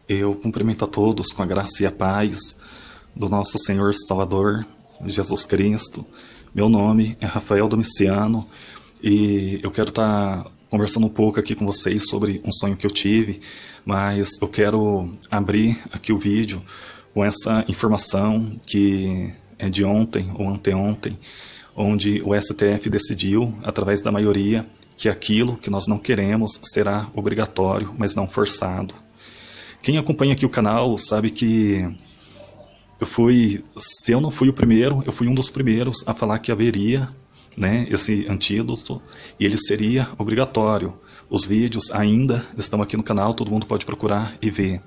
Eu cumprimento a todos com a graça e a paz do nosso Senhor Salvador, Jesus Cristo. Meu nome é Rafael Domiciano e eu quero estar conversando um pouco aqui com vocês sobre um sonho que eu tive, mas eu quero abrir aqui o vídeo com essa informação que é de ontem ou anteontem, onde o STF decidiu, através da maioria, que aquilo que nós não queremos será obrigatório, mas não forçado. Quem acompanha aqui o canal sabe que se eu não fui o primeiro, eu fui um dos primeiros a falar que haveria, né, esse antídoto e ele seria obrigatório. Os vídeos ainda estão aqui no canal, todo mundo pode procurar e ver.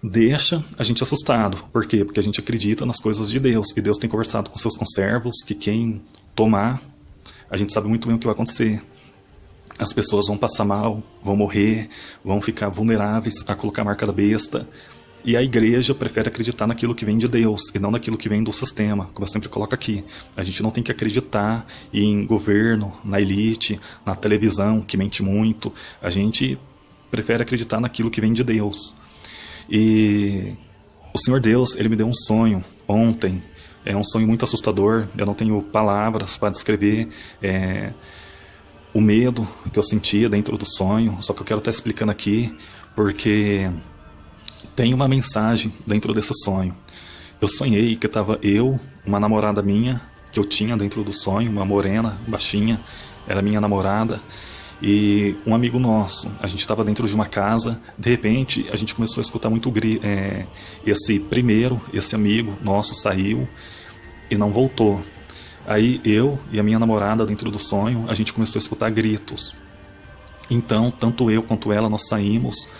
Deixa a gente assustado. Por quê? Porque a gente acredita nas coisas de Deus. E Deus tem conversado com seus conservos que quem tomar, a gente sabe muito bem o que vai acontecer. As pessoas vão passar mal, vão morrer, vão ficar vulneráveis a colocar a marca da besta. E a igreja prefere acreditar naquilo que vem de Deus e não naquilo que vem do sistema, como eu sempre coloco aqui. A gente não tem que acreditar em governo, na elite, na televisão, que mente muito. A gente prefere acreditar naquilo que vem de Deus. E o Senhor Deus, Ele me deu um sonho ontem. É um sonho muito assustador, eu não tenho palavras para descrever o medo que eu sentia dentro do sonho, só que eu quero estar explicando aqui, porque tem uma mensagem dentro desse sonho. Eu sonhei que estava eu, uma namorada minha, que eu tinha dentro do sonho, uma morena, baixinha, era minha namorada, e um amigo nosso. A gente estava dentro de uma casa, de repente a gente começou a escutar muito esse amigo nosso saiu e não voltou. Aí eu e a minha namorada dentro do sonho, a gente começou a escutar gritos. Então, tanto eu quanto ela, nós saímos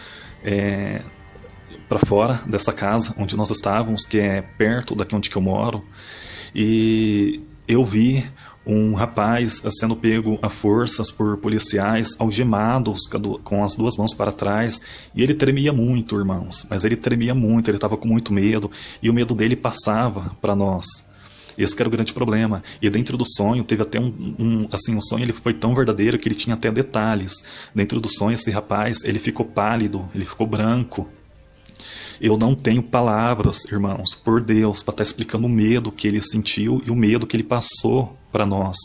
para fora dessa casa onde nós estávamos, que é perto daqui onde que eu moro, e eu vi um rapaz sendo pego a forças por policiais, algemados com as duas mãos para trás, e ele tremia muito, irmãos, mas ele tremia muito, ele estava com muito medo, e o medo dele passava para nós. Esse que era o grande problema. E dentro do sonho, teve até o sonho ele foi tão verdadeiro que ele tinha até detalhes. Dentro do sonho, esse rapaz, ele ficou pálido, ele ficou branco. Eu não tenho palavras, irmãos, por Deus, para estar explicando o medo que ele sentiu e o medo que ele passou para nós.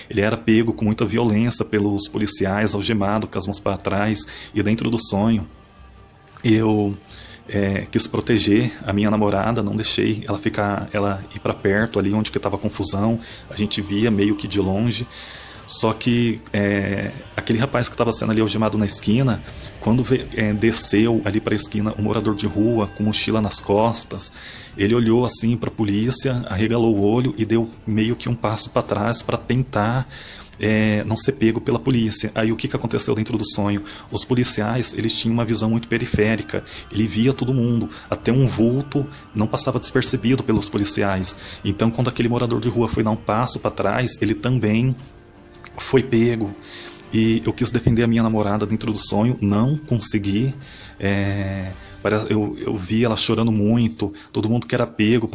Ele era pego com muita violência pelos policiais, algemado com as mãos para trás, e dentro do sonho eu quis proteger a minha namorada, não deixei ela ir para perto, ali onde que estava confusão, a gente via meio que de longe. Só que aquele rapaz que estava sendo ali algemado na esquina, quando desceu ali para a esquina um morador de rua com mochila nas costas, ele olhou assim para a polícia, arregalou o olho e deu meio que um passo para trás para tentar não ser pego pela polícia. Aí o que aconteceu dentro do sonho? Os policiais, eles tinham uma visão muito periférica, ele via todo mundo, até um vulto não passava despercebido pelos policiais. Então quando aquele morador de rua foi dar um passo para trás, ele também foi pego. E eu quis defender a minha namorada dentro do sonho, não consegui. Eu vi ela chorando muito, todo mundo que era pego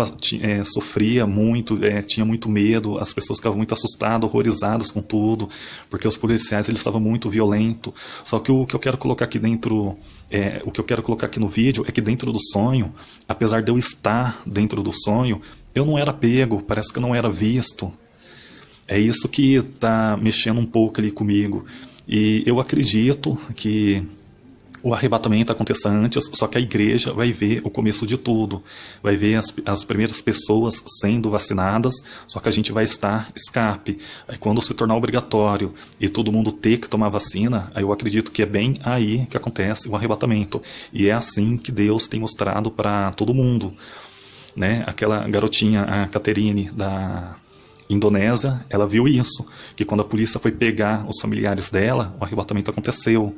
sofria muito, tinha muito medo, as pessoas ficavam muito assustadas, horrorizadas com tudo, porque os policiais eles estavam muito violentos. Só que o que eu quero colocar aqui dentro, o que eu quero colocar aqui no vídeo é que dentro do sonho, apesar de eu estar dentro do sonho, eu não era pego, parece que eu não era visto. É isso que está mexendo um pouco ali comigo. E eu acredito que o arrebatamento aconteça antes, só que a igreja vai ver o começo de tudo. Vai ver as primeiras pessoas sendo vacinadas, só que a gente vai estar escape. Aí quando se tornar obrigatório e todo mundo ter que tomar vacina, aí eu acredito que é bem aí que acontece o arrebatamento. E é assim que Deus tem mostrado para todo mundo, né? Aquela garotinha, a Caterine, da Indonésia, ela viu isso, que quando a polícia foi pegar os familiares dela, o arrebatamento aconteceu.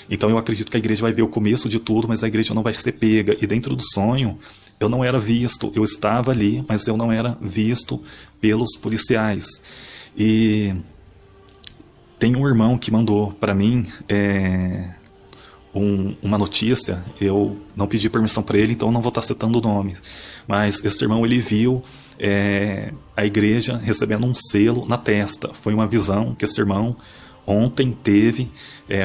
Então eu acredito que a igreja vai ver o começo de tudo, mas a igreja não vai ser pega. E dentro do sonho, eu não era visto, eu estava ali, mas eu não era visto pelos policiais. E tem um irmão que mandou para mim uma notícia, eu não pedi permissão para ele, então não vou estar citando o nome, mas esse irmão ele viu a igreja recebendo um selo na testa. Foi uma visão que esse irmão ontem teve,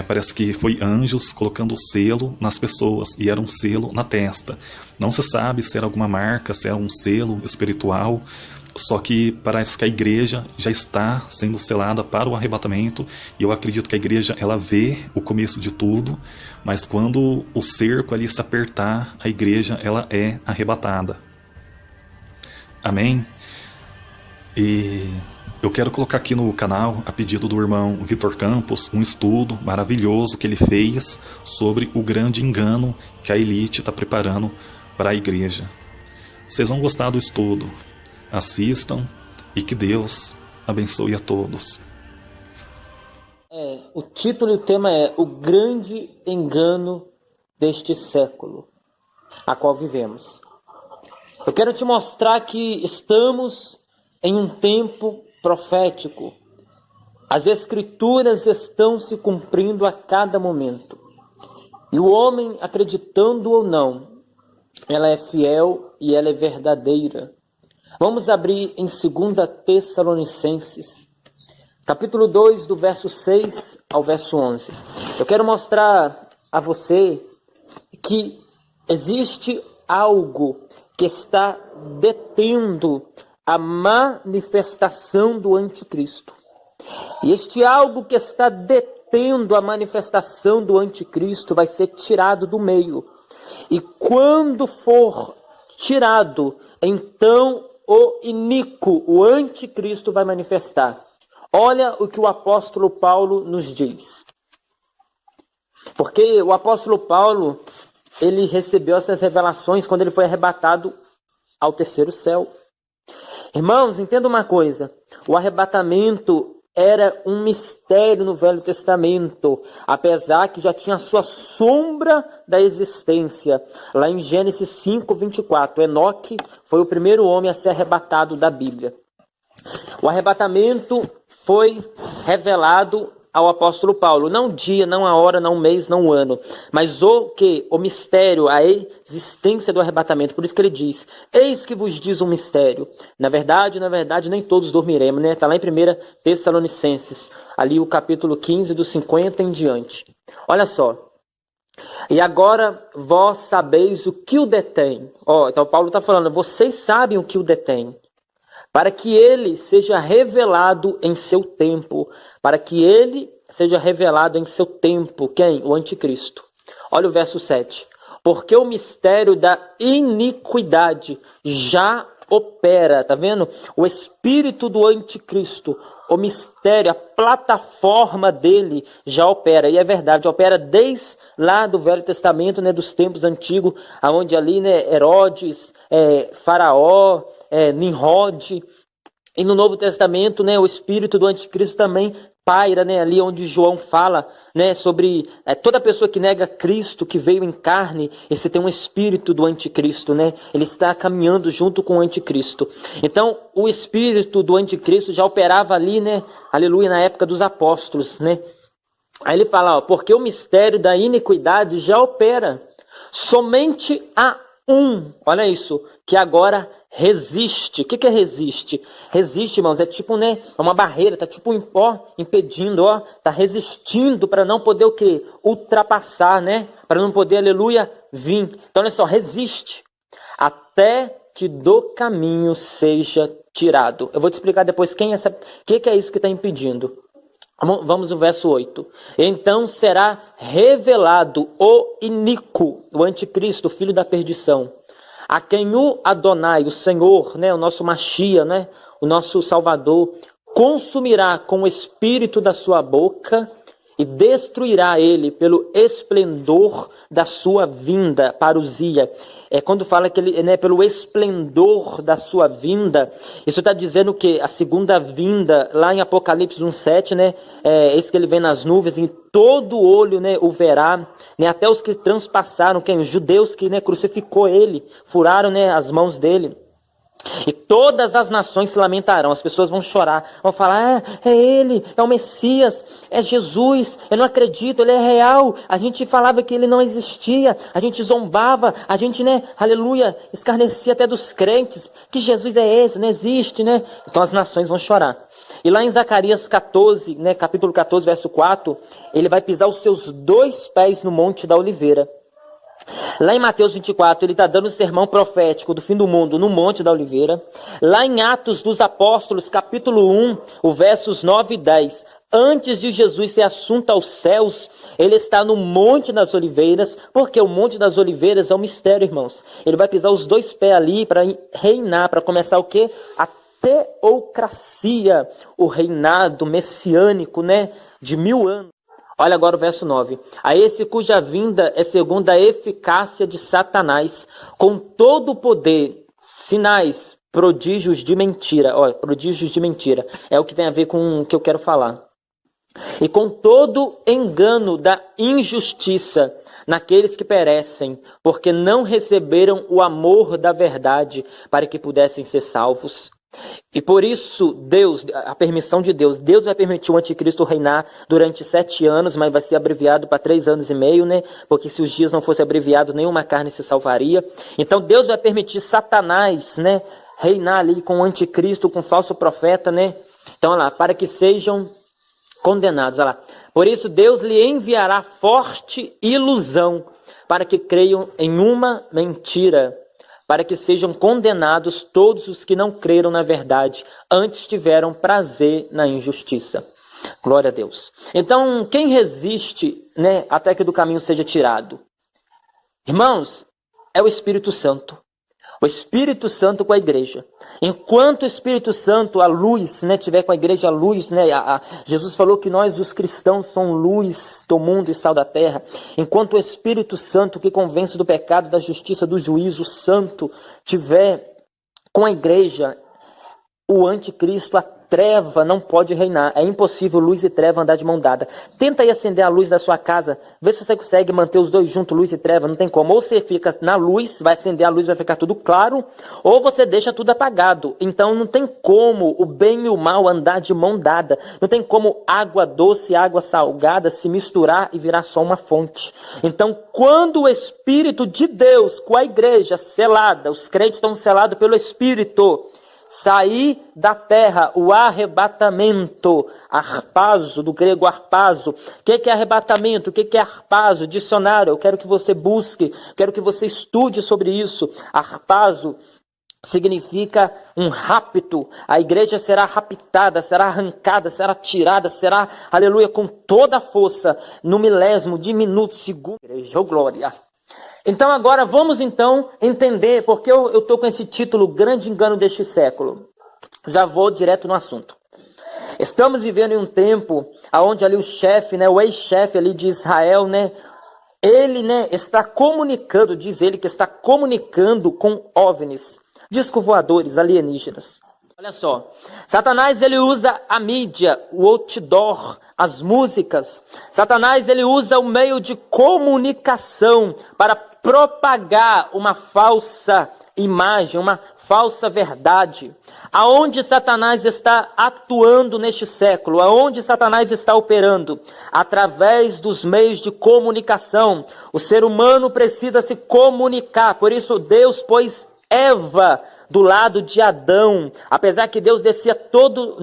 parece que foi anjos colocando selo nas pessoas, e era um selo na testa. Não se sabe se era alguma marca, se era um selo espiritual, só que parece que a igreja já está sendo selada para o arrebatamento, e eu acredito que a igreja ela vê o começo de tudo, mas quando o cerco ali se apertar, a igreja ela é arrebatada. Amém? E eu quero colocar aqui no canal, a pedido do irmão Vitor Campos, um estudo maravilhoso que ele fez sobre o grande engano que a elite está preparando para a igreja. Vocês vão gostar do estudo. Assistam e que Deus abençoe a todos. O título e o tema é O Grande Engano deste Século, a qual vivemos. Eu quero te mostrar que estamos em um tempo profético. As Escrituras estão se cumprindo a cada momento. E o homem, acreditando ou não, ela é fiel e ela é verdadeira. Vamos abrir em 2 Tessalonicenses, capítulo 2, do verso 6 ao verso 11. Eu quero mostrar a você que existe algo que está detendo a manifestação do anticristo. E este algo que está detendo a manifestação do anticristo vai ser tirado do meio. E quando for tirado, então o iníquo, o anticristo vai manifestar. Olha o que o apóstolo Paulo nos diz. Porque o apóstolo Paulo, ele recebeu essas revelações quando ele foi arrebatado ao terceiro céu. Irmãos, entenda uma coisa. O arrebatamento era um mistério no Velho Testamento, apesar que já tinha a sua sombra da existência. Lá em Gênesis 5:24, Enoque foi o primeiro homem a ser arrebatado da Bíblia. O arrebatamento foi revelado ao apóstolo Paulo, não dia, não a hora, não o mês, não o ano, mas o mistério, a existência do arrebatamento. Por isso que ele diz: eis que vos diz um mistério. Na verdade, nem todos dormiremos, né? Está lá em 1 Tessalonicenses, ali o capítulo 15, do 50 em diante. Olha só. E agora vós sabeis o que o detém. Então Paulo está falando, vocês sabem o que o detém, para que ele seja revelado em seu tempo. Para que ele seja revelado em seu tempo. Quem? O anticristo. Olha o verso 7. Porque o mistério da iniquidade já opera. Tá vendo? O espírito do anticristo, o mistério, a plataforma dele já opera. E é verdade, opera desde lá do Velho Testamento, né, dos tempos antigos, onde ali, né, Herodes, Faraó, Nimrod. E no Novo Testamento, né, o espírito do anticristo também paira, né, ali onde João fala, né, sobre toda pessoa que nega Cristo, que veio em carne, esse tem um espírito do anticristo, né? Ele está caminhando junto com o anticristo. Então, o espírito do anticristo já operava ali, né, aleluia, na época dos apóstolos, né? Aí ele fala, porque o mistério da iniquidade já opera. Somente há um, olha isso, que agora resiste. O que é resiste? Resiste, irmãos, é tipo, né, é uma barreira, tá tipo impedindo, tá resistindo para não poder o quê? Ultrapassar, né? Para não poder, aleluia, vir. Então, olha só, resiste até que do caminho seja tirado. Eu vou te explicar depois que é isso que está impedindo. Vamos ao verso 8. Então será revelado o iníquo, o anticristo, o filho da perdição, a quem o Adonai, o Senhor, né, o nosso Machia, né, o nosso Salvador, consumirá com o espírito da sua boca e destruirá ele pelo esplendor da sua vinda, parousia. Quando fala que ele, né, pelo esplendor da sua vinda, isso está dizendo que a segunda vinda, lá em Apocalipse 1:7, né, esse que ele vem nas nuvens, e todo olho, né, o verá, né, até os que transpassaram, os judeus que, né, crucificou ele, furaram, né, as mãos dele. E todas as nações se lamentarão, as pessoas vão chorar, vão falar, é ele, é o Messias, é Jesus, eu não acredito, ele é real. A gente falava que ele não existia, a gente zombava, a gente, aleluia, escarnecia até dos crentes, que Jesus é esse, não existe, Então as nações vão chorar. E lá em Zacarias 14, capítulo 14, verso 4, ele vai pisar os seus 2 pés no Monte da Oliveira. Lá em Mateus 24, ele está dando o sermão profético do fim do mundo no Monte da Oliveira. Lá em Atos dos Apóstolos, capítulo 1, o versos 9 e 10. Antes de Jesus ser assunto aos céus, ele está no Monte das Oliveiras, porque o Monte das Oliveiras é um mistério, irmãos. Ele vai pisar os 2 pés ali para reinar, para começar o quê? A teocracia, o reinado messiânico, de 1000 anos. Olha agora o verso 9. A esse cuja vinda é segundo a eficácia de Satanás, com todo o poder, sinais, prodígios de mentira. Olha, prodígios de mentira. É o que tem a ver com o que eu quero falar. E com todo engano da injustiça naqueles que perecem, porque não receberam o amor da verdade para que pudessem ser salvos. E por isso, Deus, a permissão de Deus vai permitir o anticristo reinar durante 7 anos, mas vai ser abreviado para 3 anos e meio, Porque se os dias não fossem abreviados, nenhuma carne se salvaria. Então Deus vai permitir Satanás, reinar ali com o anticristo, com o falso profeta, Então, olha lá, para que sejam condenados, olha lá. Por isso Deus lhe enviará forte ilusão, para que creiam em uma mentira, para que sejam condenados todos os que não creram na verdade, antes tiveram prazer na injustiça. Glória a Deus. Então, quem resiste, até que do caminho seja tirado? Irmãos, é o Espírito Santo. O Espírito Santo com a igreja. Enquanto o Espírito Santo, a luz, tiver com a igreja a luz, Jesus falou que nós, os cristãos, somos luz do mundo e sal da terra. Enquanto o Espírito Santo, que convence do pecado, da justiça, do juízo santo, tiver com a igreja, o anticristo, a treva não pode reinar. É impossível luz e treva andar de mão dada. Tenta aí acender a luz da sua casa, vê se você consegue manter os dois juntos, luz e treva, não tem como. Ou você fica na luz, vai acender a luz, vai ficar tudo claro, ou você deixa tudo apagado. Então não tem como o bem e o mal andar de mão dada. Não tem como água doce e água salgada se misturar e virar só uma fonte. Então, quando o Espírito de Deus, com a igreja selada, os crentes estão selados pelo Espírito, sair da terra, o arrebatamento, arpazo, do grego arpazo. O que é arrebatamento? O que é arpazo? Dicionário, eu quero que você busque, quero que você estude sobre isso. Arpazo significa um rapto. A igreja será raptada, será arrancada, será tirada, será, aleluia, com toda a força, no milésimo de minuto, segundo. Igreja, oh glória. Então agora vamos entender, porque eu estou com esse título, Grande Engano deste Século. Já vou direto no assunto. Estamos vivendo em um tempo onde ali o chefe, o ex-chefe ali de Israel, ele está comunicando, diz ele que está comunicando com OVNIs, discos voadores alienígenas. Olha só, Satanás ele usa a mídia, o outdoor, as músicas. Satanás ele usa o meio de comunicação para propagar uma falsa imagem, uma falsa verdade. Aonde Satanás está atuando neste século? Aonde Satanás está operando? Através dos meios de comunicação. O ser humano precisa se comunicar. Por isso Deus pôs Eva do lado de Adão. Apesar que Deus descia todo,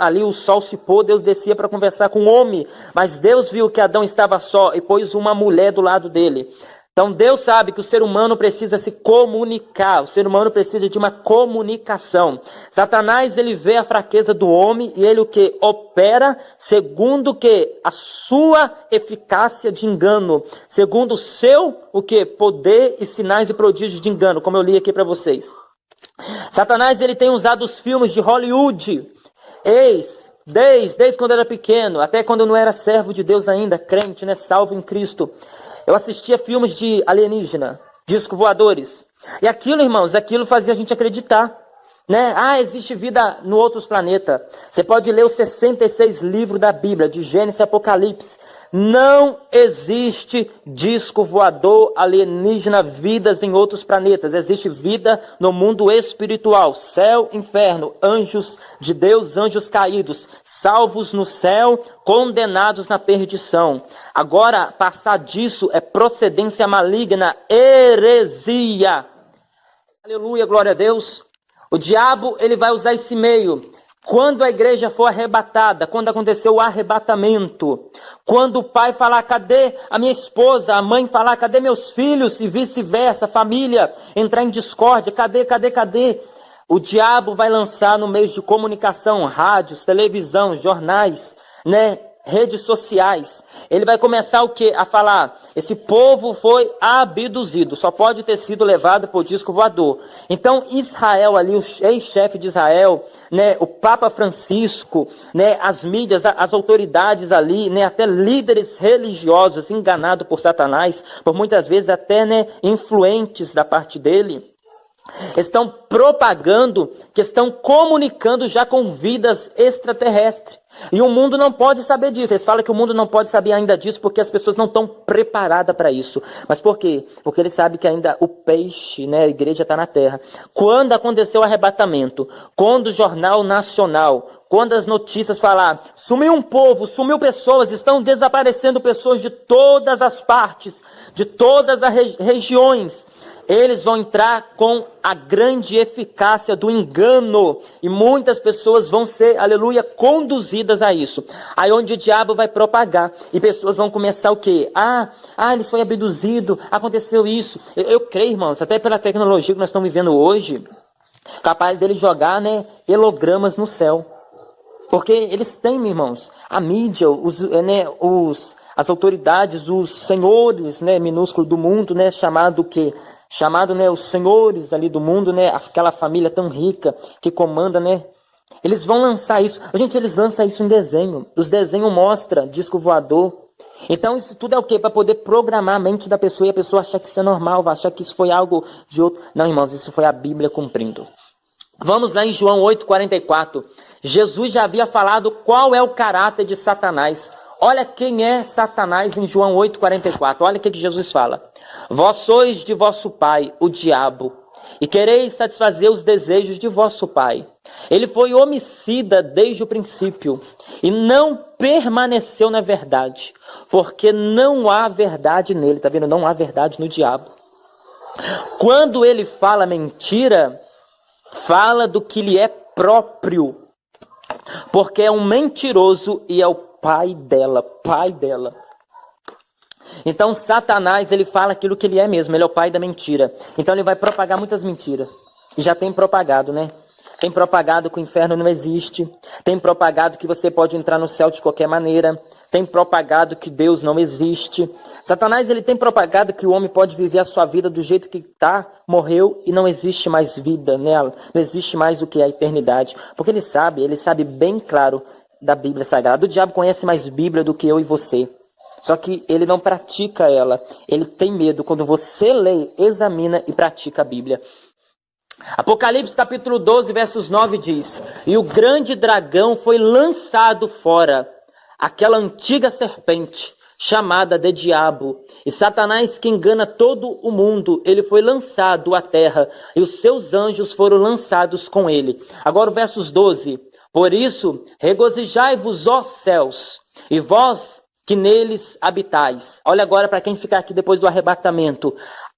ali o sol se pôr, Deus descia para conversar com o homem. Mas Deus viu que Adão estava só e pôs uma mulher do lado dele. Então Deus sabe que o ser humano precisa se comunicar, o ser humano precisa de uma comunicação. Satanás ele vê a fraqueza do homem e ele o que? Opera segundo o que? A sua eficácia de engano, segundo o seu o que? Poder e sinais e prodígios de engano, como eu li aqui para vocês. Satanás ele tem usado os filmes de Hollywood, desde quando eu era pequeno, até quando eu não era servo de Deus ainda, crente, salvo em Cristo. Eu assistia filmes de alienígena, discos voadores. E aquilo, irmãos, aquilo fazia a gente acreditar. Existe vida no outros planetas. Você pode ler os 66 livros da Bíblia, de Gênesis e Apocalipse. Não existe disco voador, alienígena, vidas em outros planetas. Existe vida no mundo espiritual. Céu, inferno, anjos de Deus, anjos caídos, salvos no céu, condenados na perdição. Agora, passar disso é procedência maligna, heresia. Aleluia, glória a Deus. O diabo, ele vai usar esse meio. Quando a igreja for arrebatada, quando aconteceu o arrebatamento, quando o pai falar, cadê a minha esposa? A mãe falar, cadê meus filhos? E vice-versa, a família entrar em discórdia, cadê? O diabo vai lançar no meio de comunicação, rádios, televisão, jornais, redes sociais. Ele vai começar o quê? A falar, esse povo foi abduzido, só pode ter sido levado por disco voador. Então Israel ali, o ex-chefe de Israel, o Papa Francisco, as mídias, as autoridades ali, até líderes religiosos enganados por Satanás, por muitas vezes até influentes da parte dele, estão propagando, que estão comunicando já com vidas extraterrestres. E o mundo não pode saber disso. Eles falam que o mundo não pode saber ainda disso porque as pessoas não estão preparadas para isso. Mas por quê? Porque eles sabem que ainda o peixe, a igreja está na terra. Quando aconteceu o arrebatamento, quando o Jornal Nacional, quando as notícias falar, sumiu um povo, sumiu pessoas, estão desaparecendo pessoas de todas as partes, de todas as regiões, eles vão entrar com a grande eficácia do engano. E muitas pessoas vão ser, aleluia, conduzidas a isso. Aí onde o diabo vai propagar. E pessoas vão começar o quê? Eles foram abduzidos, aconteceu isso. Eu creio, irmãos, até pela tecnologia que nós estamos vivendo hoje, capaz dele jogar, hologramas no céu. Porque eles têm, irmãos, a mídia, as autoridades, os senhores, minúsculos do mundo, chamado o quê? Chamado, os senhores ali do mundo, aquela família tão rica que comanda, Eles vão lançar isso. Gente, eles lançam isso em desenho. Os desenhos mostram disco voador. Então isso tudo é o quê? Para poder programar a mente da pessoa e a pessoa achar que isso é normal, vai achar que isso foi algo de outro. Não, irmãos, isso foi a Bíblia cumprindo. Vamos lá em João 8,44. Jesus já havia falado qual é o caráter de Satanás. Olha quem é Satanás em João 8,44. Olha o que Jesus fala. Vós sois de vosso pai, o diabo, e quereis satisfazer os desejos de vosso pai. Ele foi homicida desde o princípio, e não permaneceu na verdade, porque não há verdade nele. Está vendo? Não há verdade no diabo. Quando ele fala mentira, fala do que lhe é próprio, porque é um mentiroso e é o pai dela. Então Satanás, ele fala aquilo que ele é mesmo, ele é o pai da mentira. Então ele vai propagar muitas mentiras. E já tem propagado, Tem propagado que o inferno não existe. Tem propagado que você pode entrar no céu de qualquer maneira. Tem propagado que Deus não existe. Satanás, ele tem propagado que o homem pode viver a sua vida do jeito que está, morreu e não existe mais vida nela. Não existe mais o que é a eternidade. Porque ele sabe bem claro da Bíblia Sagrada. O diabo conhece mais Bíblia do que eu e você. Só que ele não pratica ela. Ele tem medo quando você lê, examina e pratica a Bíblia. Apocalipse capítulo 12, versos 9 diz: E o grande dragão foi lançado fora, aquela antiga serpente, chamada de diabo, e Satanás que engana todo o mundo, ele foi lançado à terra, e os seus anjos foram lançados com ele. Agora o versos 12: Por isso, regozijai-vos, ó céus, e vós que neles habitais. Olha agora para quem ficar aqui depois do arrebatamento.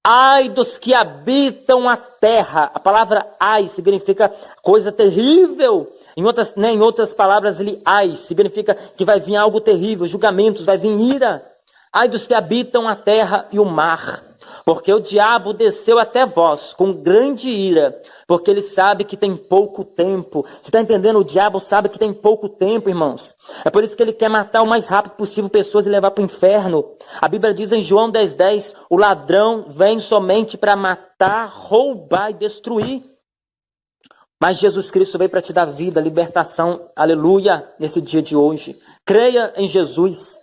Ai dos que habitam a terra. A palavra ai significa coisa terrível. Em outras palavras, ai significa que vai vir algo terrível, julgamentos, vai vir ira. Ai dos que habitam a terra e o mar. Porque o diabo desceu até vós com grande ira, porque ele sabe que tem pouco tempo. Você está entendendo? O diabo sabe que tem pouco tempo, irmãos. É por isso que ele quer matar o mais rápido possível pessoas e levar para o inferno. A Bíblia diz em João 10,10, o ladrão vem somente para matar, roubar e destruir. Mas Jesus Cristo veio para te dar vida, libertação, aleluia, nesse dia de hoje. Creia em Jesus.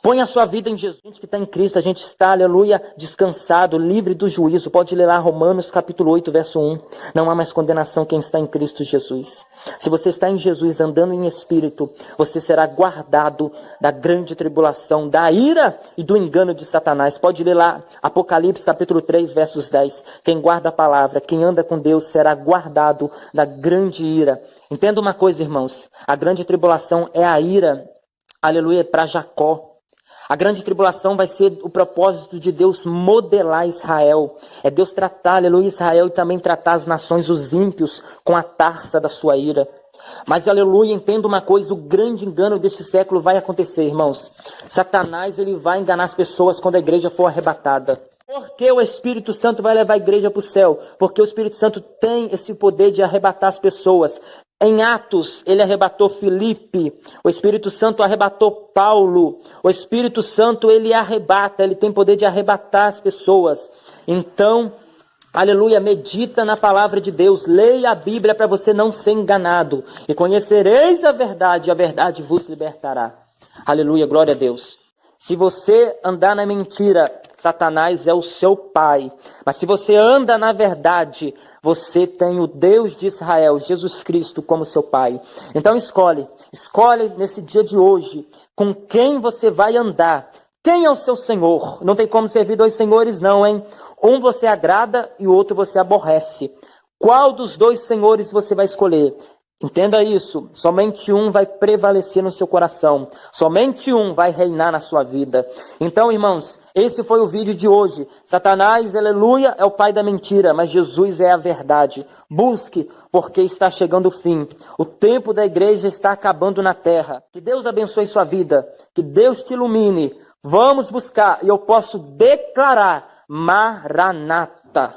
Põe a sua vida em Jesus. A gente que está em Cristo, a gente está, aleluia, descansado, livre do juízo. Pode ler lá Romanos capítulo 8, verso 1. Não há mais condenação quem está em Cristo Jesus. Se você está em Jesus, andando em espírito, você será guardado da grande tribulação, da ira e do engano de Satanás. Pode ler lá Apocalipse capítulo 3, versos 10. Quem guarda a palavra, quem anda com Deus, será guardado da grande ira. Entenda uma coisa, irmãos. A grande tribulação é a ira, aleluia, para Jacó. A grande tribulação vai ser o propósito de Deus modelar Israel. É Deus tratar, aleluia, Israel e também tratar as nações, os ímpios, com a taça da sua ira. Mas, aleluia, entenda uma coisa, o grande engano deste século vai acontecer, irmãos. Satanás, ele vai enganar as pessoas quando a igreja for arrebatada. Por que o Espírito Santo vai levar a igreja para o céu? Porque o Espírito Santo tem esse poder de arrebatar as pessoas. Em Atos, ele arrebatou Filipe, o Espírito Santo arrebatou Paulo, o Espírito Santo ele arrebata, ele tem poder de arrebatar as pessoas. Então, aleluia, medita na palavra de Deus, leia a Bíblia para você não ser enganado. E conhecereis a verdade vos libertará. Aleluia, glória a Deus. Se você andar na mentira, Satanás é o seu pai. Mas se você anda na verdade, você tem o Deus de Israel, Jesus Cristo, como seu pai. Então escolhe nesse dia de hoje, com quem você vai andar. Quem é o seu Senhor? Não tem como servir dois senhores não, hein? Um você agrada e o outro você aborrece. Qual dos dois senhores você vai escolher? Entenda isso, somente um vai prevalecer no seu coração, somente um vai reinar na sua vida. Então, irmãos, esse foi o vídeo de hoje. Satanás, aleluia, é o pai da mentira, mas Jesus é a verdade. Busque, porque está chegando o fim. O tempo da igreja está acabando na terra. Que Deus abençoe sua vida, que Deus te ilumine. Vamos buscar, e eu posso declarar, Maranata.